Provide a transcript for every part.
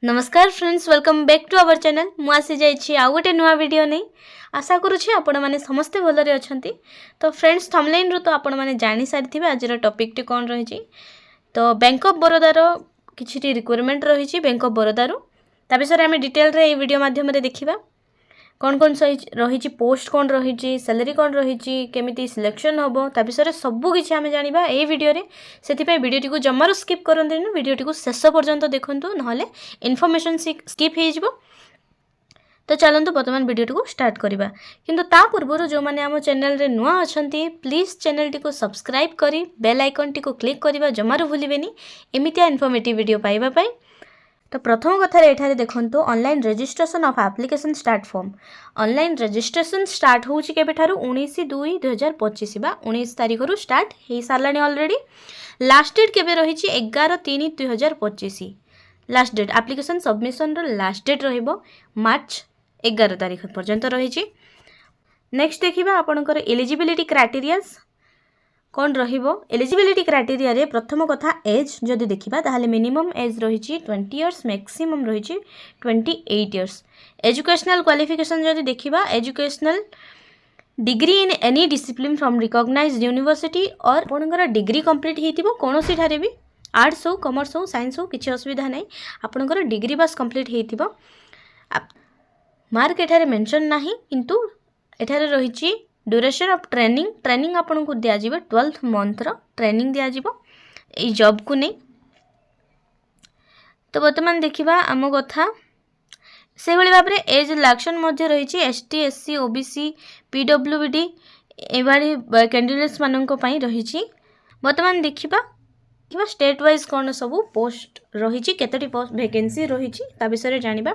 नमस्कार friends, welcome back to our channel. मु आसी जाइछि आ गोटे नुआ वीडियो नहीं। आशा करुछि आपण माने समस्ते भलरे अछंती। तो फ्रेंड्स, थंबनेल रो तो आपण माने जानि सारिथिबे आजर टॉपिक टी कोन रहिछि। तो बैंक ऑफ बरोदा रो किछि रिक्वायरमेंट रहिछि बैंक ऑफ बरोदा रो ता विषय आम डिटेल रे वीडियो माध्यम रे देखिबा। कौन कौन रही पोस्ट कौन रही सैलरी कौन रही केमिति सिलेक्शन हम ता विषय सबू किसी आम जाना ये वीडियो से वीडियोटी को जमार स्किप करते वीडियोटी को शेष पर्यंत देखूँ ना इनफॉरमेशन स्किप हो। तो चलतु बर्तमान वीडियोटी को स्टार्ट करवा किंतु ता पूर्व जो मैंने आम चैनल रे नुआ अच्छा प्लीज चैनल टी को सब्सक्राइब करी बेल आइकन टी को क्लिक करवा जमार भूलें एमतिया इनफॉर्मेटिव वीडियो पाइबा। तो प्रथम कथार एठारे देखंतु online registration of application start form. Online registration start होउची केबेठारु 19/2/2025 बा 19 तारिख रु स्टार्ट हे सारलानी ऑलरेडी। लास्ट डेट केबे रहिची 11/3/2025। लास्ट डेट एप्लिकेशन सबमिशन रो लास्ट डेट रहिबो मार्च 11 तारिख पर्यंत रहिची। नेक्स्ट देखिबा आपनकर एलिजिबिलिटी क्राइटेरियाज कौन रहिबो। एलिजिबिलिटी क्राइटेरिया रे प्रथम कथा एज जदि देखिबा ताहाले मिनिमम एज रहिछि 20 इयर्स मैक्सिमम रहिछि 28 इयर्स। एजुकेशनल क्वालिफिकेशन जदि देखिबा educational degree in any discipline from recognised university और आपनकर डिग्री कंप्लीट हेतिबो कोनोसी ठारे भी आर्ट्स हो कॉमर्स हो साइंस हो किछि असुविधा नै आपनकर डिग्री बस कंप्लीट हेतिबो। मार्क एठारे मेंशन नाही किंतु एठारे रहिछि ड्यूरेशन ऑफ ट्रेनिंग आपन को दिया जिवो 12 मंथ रो ट्रेनिंग दिया जिवो ए जॉब को नहीं। तो वर्तमान देखिबा आम कथा से भली भाबरे एज रिलैक्शन मध्य रहिछि एसटी एससी ओबीसी पीडब्ल्यूडी एवारी कैंडिडेट्स मानन को पई रहिछि। वर्तमान देखिबा स्टेट वाइज कोन सब पोस्ट रहिछि केतटी पोस्ट वैकेंसी रहिछि ता विषय जानिबा।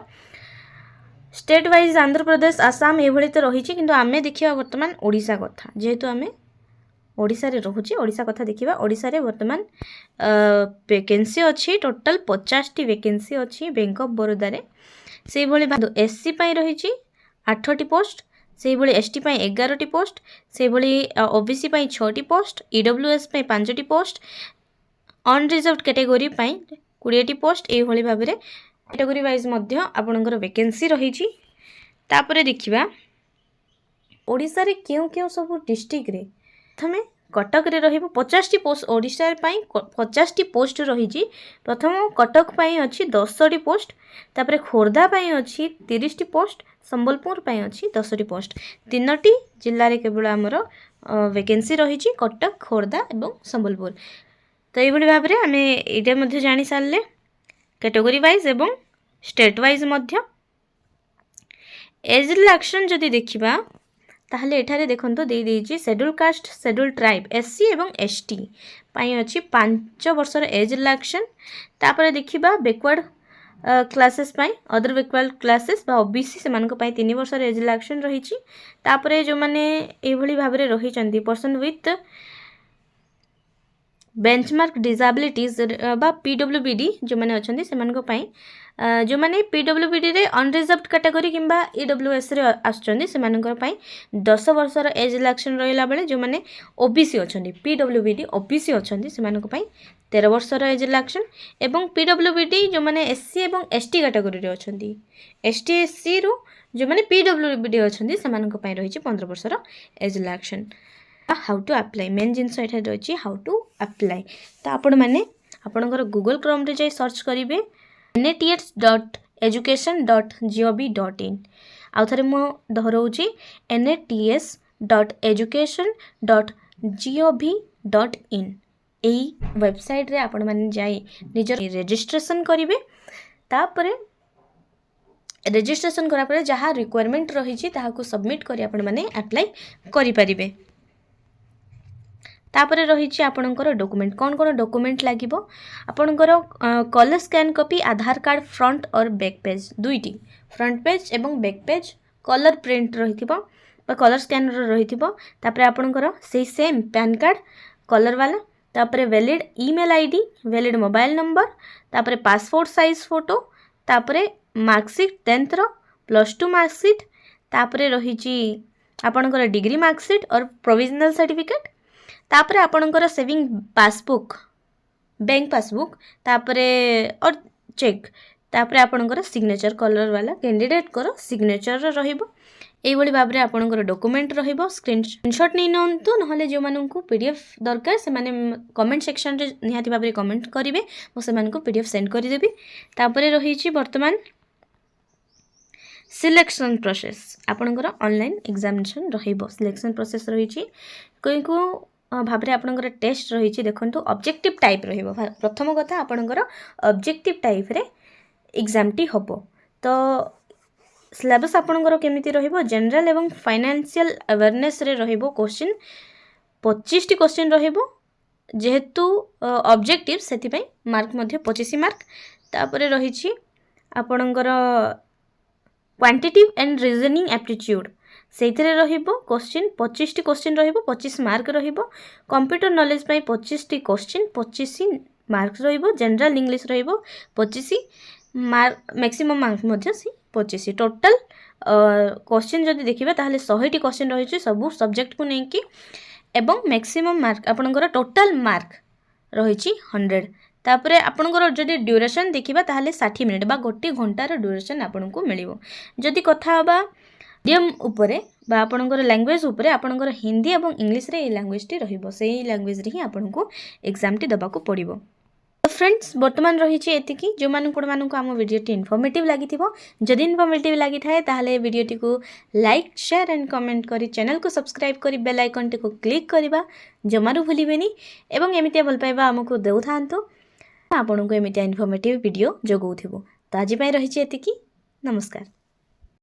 स्टेट वाइज आंध्र प्रदेश आसाम ये तो रही किंतु आमे देखिबा वर्तमान ओडिशा कथा जेहेतु आमे ओडिशा रे रहुछि ओडिशा कथा देखिबा। ओडिशा रे वर्तमान वैकेंसी अछि टोटल 50 टी वैकेंसी अछि बैंक ऑफ बरोदा रे। से भली एससी पई रहिछि 8 टी पोस्ट, से भली एसटी पई 11 टी पोस्ट, से भली ओबीसी पई 6 टी पोस्ट, ईडब्ल्यूएस पई 5 टी पोस्ट, अनरिजर्व्ड कैटेगरी पई 20 टी पोस्ट ए भली भाबरे कैटेगरी वाइज मध्य आपनकर वैकेंसी रही। तापरे देखिबा ओडिशा रे क्यों क्यों सब डिस्ट्रिक्ट रे प्रथमे कटक रे रहिबो 50 टी पोस्ट। ओडिशा रे पई 50 टी पोस्ट रही। प्रथम कटक पई अछि 10 टी पोस्ट, तापरे खोर्धा पई अछि 30 टी पोस्ट, संबलपुर पई अछि 10 टी पोस्ट। तीनोटी जिल्ला रे केवल हमरो वैकेंसी रही कटक खोर्धा एवं संबलपुर। तो एभली भाबरे आमे एटा मध्ये जानि सारले कैटेगरी वाइज एवं स्टेट वाइज मध्य। एज रिलैक्शन जदि देखिबा ताहले एठारे देखंतो दे देछि schedule caste schedule tribe SC एवं एसटी पई अछि 5 वर्षर एज रिलैक्शन। तापरे देखिबा बैकवर्ड क्लासेस पई अदर बैकवर्ड क्लासेस बा ओबीसी से मानको पई 3 वर्षर एज रिलैक्शन रहिछि। तापरे जो माने एभली भाबरे रहिचंती पर्सन विथ बेंचमार्क डिसेबिलिटीज बा पीडब्ल्यूबीडी जो मैंने अच्छा से जो मैंने पीडब्ल्यूबीडी रे अनरिजर्व्ड कैटेगरी किंबा ईडब्ल्यूएस रे आछन से 10 वर्षर एज रिलैक्शन रहिला बेले जो मैंने ओबीसी अच्छा पीडब्ल्यूबीडी ओबीसी अच्छा से 13 वर्षर एज रिलैक्शन एवं पीडब्ल्यूबीडी जो मैंने एससी एवं एसटी कैटेगरी रे अच्छा एसटी एससी रु जो मैंने पीडब्ल्यूबीडी अच्छा से रही 15 वर्षर age relaxation. How to apply मेन जिनस एठा रही हाउ टू अप्लाई। तो आपण मैंने आपणकर गूगल क्रोम रे जाई सर्च करेंगे nats.education.gov.in आउ थे मु दोहराऊँगी nats.education.gov.in यही वेबसाइट रे आपण मैंने जाई निजर रजिस्ट्रेशन करेंगे। तापरे रजिस्ट्रेशन करा परे जहाँ रिक्वायरमेंट रही ताहाकू सबमिट करी आपण मैंने अप्लाई करि परिबे। तापरे रही आपणकर डॉक्यूमेंट कौन कौन डॉक्यूमेंट लागिबो आपणकर कलर स्कैन कॉपी आधार कार्ड फ्रंट और बैक पेज दुईटी फ्रंट पेज एवं बैक पेज कलर प्रिंट रहिथिबो बा कलर स्कैनर रहिथिबो। तापरे आपणकर से सेम पैन कार्ड कलर वाला, तापरे valid email ID valid mobile number, तापरे पासपोर्ट साइज फोटो, तापरे मार्कशीट 10th रो +2 मार्कशीट, तापरे रही आपणकर डिग्री मार्कशीट और प्रोविजनल सर्टिफिकेट, तापरे आपणकर सेविंग पासबुक बैंक पासबुक, तापरे और चेक तापर आपणकर सिग्नेचर कलर वाला कैंडिडेट कर सिग्नेचर रहिबो एइभଳି भाबरे आपणकर डॉक्यूमेंट रहिबो स्क्रीनशॉट नै नंतु नहले जो माननकु पीडीएफ दरकार से माने कमेंट सेक्शन रे निहाती भाबरे कमेंट करिवे मो से मानकु पीडीएफ सेंड करि देबी तापर रहिछि वर्तमान सिलेक्शन प्रोसेस आपणकर ऑनलाइन एग्जामिनेशन रहिबो सिलेक्शन प्रोसेस रहिछि कोइ को भाबरे आपणकर टेस्ट रहिछि देखंतु ऑब्जेक्टिव टाइप रहिबो प्रथम कथा आपणकर ऑब्जेक्टिव टाइप रे एग्जाम टी हबो तो सिलेबस आपणकर केमिति रहिबो जनरल एवं फाइनेंशियल अवेयरनेस रे रहिबो क्वेश्चन 25 टी क्वेश्चन रहिबो जेहेतु ऑब्जेक्टिव सेति पई मार्क मध्ये 25 मार्क तापरे रहिछि आपणकर क्वांटिटेटिव एंड रीजनिंग एप्टीट्यूड सेइथिरे रहिबो क्वेश्चन 25 टी क्वेश्चन रहिबो 25 मार्क रहिबो कंप्यूटर नॉलेज पई 25 टी क्वेश्चन 25 मार्क रहिबो जनरल इंग्लिश रहिबो 25 मार्क मैक्सिमम मार्क मध्ये 25 टोटल क्वेश्चन जदि देखिबा ताहले 100 टी क्वेश्चन रहिछि सब सब्जेक्ट को नै कि एवं मैक्सिमम मार्क आपनकर टोटल मार्क रहिछि 100 तापरे आपनकर जदि ड्यूरेशन देखिबा ताहले 60 मिनिट बा गोटी घंटार ड्यूरेशन आपनकु मिलिबो जदि कथा होबा मीडियम उपरे बा आपनकर लैंग्वेज उपरे आपनकर हिंदी एवं इंग्लिश रे ए लैंग्वेज टी रहिबो सेही लैंग्वेज रे ही आपनकु एग्जाम टी दबाकु पड़िबो फ्रेंड्स वर्तमान रही एतिकी जो मानक आम वीडियो इनफॉर्मेटिव लगी जदि इनफॉर्मेटिव लगी थाए ताहले वीडियो को लाइक शेयर एंड कमेंट करी चैनल को सब्सक्राइब करी बेल आइकन टी को क्लिक करबा जमारू भूलिबेनी एवं एमितिया भल पाइबा हमकु देउ थांतो आपन को एमितिया इनफॉर्मेटिव वीडियो जगौथिबो तो आज पई रही एतिकी नमस्कार।